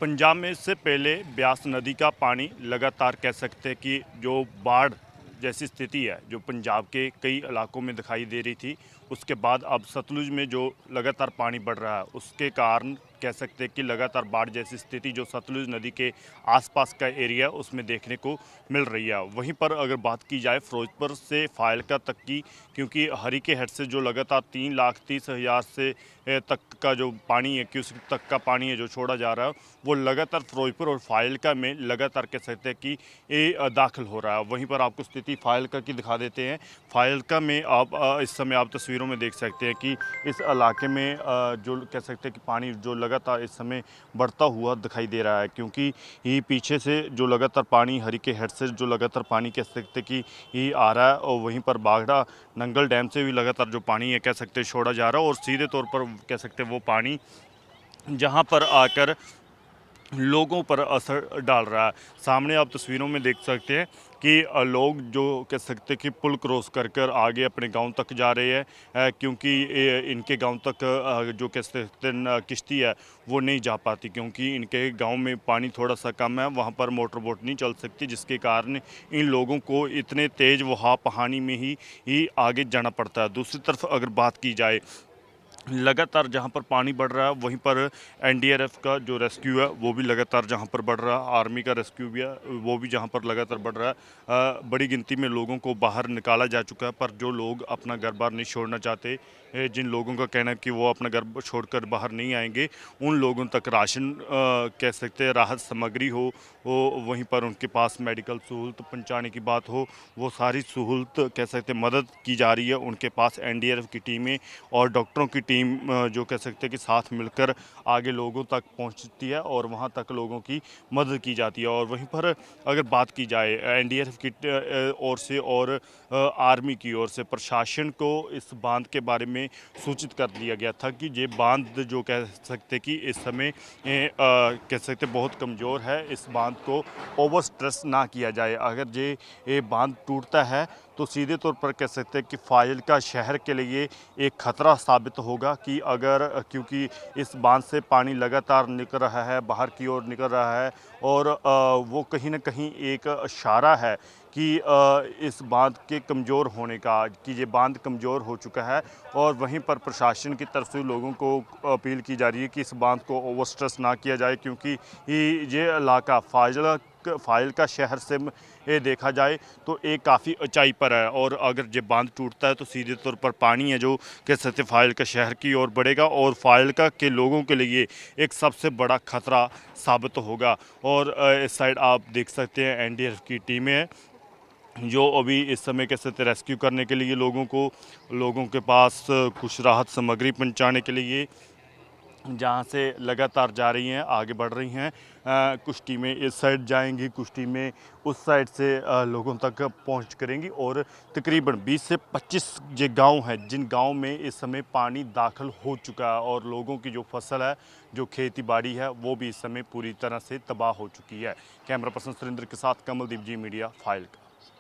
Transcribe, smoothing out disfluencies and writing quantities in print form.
पंजाब में इससे पहले ब्यास नदी का पानी लगातार कह सकते हैं कि जो बाढ़ जैसी स्थिति है जो पंजाब के कई इलाकों में दिखाई दे रही थी, उसके बाद अब सतलुज में जो लगातार पानी बढ़ रहा है उसके कारण कह सकते हैं कि लगातार बाढ़ जैसी स्थिति जो सतलुज नदी के आसपास का एरिया है उसमें देखने को मिल रही है। वहीं पर अगर बात की जाए फिरोजपुर से फाजिल्का तक की, क्योंकि हरीके हेड से जो लगातार 3,30,000 से तक का जो पानी है क्यूसेक तक का पानी है जो छोड़ा जा रहा है वो लगातार फिरोजपुर और फाजिल्का में लगातार कह सकते हैं कि ये दाखिल हो रहा है। वहीं पर आपको स्थिति फाजिल्का की दिखा देते हैं। फाजिल्का में आप इस समय आप तस्वीरों में देख सकते हैं कि इस इलाके में जो कह सकते हैं कि पानी जो लगातार इस समय बढ़ता हुआ दिखाई दे रहा है, क्योंकि ये पीछे से जो लगातार पानी हरीके हेड से जो लगातार पानी कह सकते कि ये आ रहा है और वहीं पर बागड़ा नंगल डैम से भी लगातार जो पानी है कह सकते छोड़ा जा रहा है और सीधे तौर पर कह सकते वो पानी जहां पर आकर लोगों पर असर डाल रहा है। सामने आप तस्वीरों में देख सकते हैं कि लोग जो कह सकते कि पुल क्रॉस कर कर आगे अपने गांव तक जा रहे हैं, क्योंकि इनके गांव तक जो कह सकते किश्ती है वो नहीं जा पाती, क्योंकि इनके गांव में पानी थोड़ा सा कम है, वहां पर मोटर बोट नहीं चल सकती, जिसके कारण इन लोगों को इतने तेज़ वहां पानी में ही आगे जाना पड़ता है। दूसरी तरफ अगर बात की जाए लगातार जहां पर पानी बढ़ रहा है वहीं पर एनडीआरएफ का जो रेस्क्यू है वो भी लगातार जहां पर बढ़ रहा है, आर्मी का रेस्क्यू भी है वो भी जहां पर लगातार बढ़ रहा है। बड़ी गिनती में लोगों को बाहर निकाला जा चुका है, पर जो लोग अपना घर बार नहीं छोड़ना चाहते, जिन लोगों का कहना है कि वो अपना घर छोड़कर बाहर नहीं आएंगे, उन लोगों तक राशन कह सकते हैं राहत सामग्री हो वहीं पर उनके पास मेडिकल सहूलत पहुँचाने की बात हो, वो सारी सहूलत कह सकते मदद की जा रही है। उनके पास एनडीआरएफ की टीमें और डॉक्टरों की टीम जो कह सकते हैं कि साथ मिलकर आगे लोगों तक पहुंचती है और वहां तक लोगों की मदद की जाती है। और वहीं पर अगर बात की जाए एनडीआरएफ की ओर से और आर्मी की ओर से प्रशासन को इस बांध के बारे में सूचित कर दिया गया था कि ये बांध जो कह सकते कि इस समय कह सकते बहुत कमज़ोर है, इस बांध को ओवर स्ट्रेस ना किया जाए। अगर ये बांध टूटता है तो सीधे तौर पर कह सकते हैं कि फाजिल्का शहर के लिए एक ख़तरा साबित होगा, कि अगर क्योंकि इस बांध से पानी लगातार निकल रहा है, बाहर की ओर निकल रहा है और वो कहीं न कहीं एक इशारा है कि इस बांध के कमज़ोर होने का, कि ये बांध कमज़ोर हो चुका है। और वहीं पर प्रशासन की तरफ से लोगों को अपील की जा रही है कि इस बांध को ओवर स्ट्रेस ना किया जाए, क्योंकि ये इलाका फाजिल्का शहर से ये देखा जाए तो एक काफ़ी ऊंचाई पर है और अगर ये बांध टूटता है तो सीधे तौर पर पानी है जो कह सकते फाजिल्का शहर की ओर बढ़ेगा और फाजिल्का के लोगों के लिए एक सबसे बड़ा खतरा साबित होगा। और इस साइड आप देख सकते हैं एनडीआरएफ की टीमें हैं जो अभी इस समय कह सकते रेस्क्यू करने के लिए लोगों के पास कुछ राहत सामग्री पहुंचाने के लिए जहां से लगातार जा रही हैं, आगे बढ़ रही हैं। कुछ टीमें इस साइड जाएंगी, कुछ टीमें उस साइड से लोगों तक पहुंच करेंगी और तकरीबन 20 से 25 जो गांव हैं जिन गांव में इस समय पानी दाखिल हो चुका है और लोगों की जो फसल है, जो खेती बाड़ी है, वो भी इस समय पूरी तरह से तबाह हो चुकी है। कैमरा पर्सन सुरेंद्र के साथ कमलदीप जी, मीडिया फाजिल्का।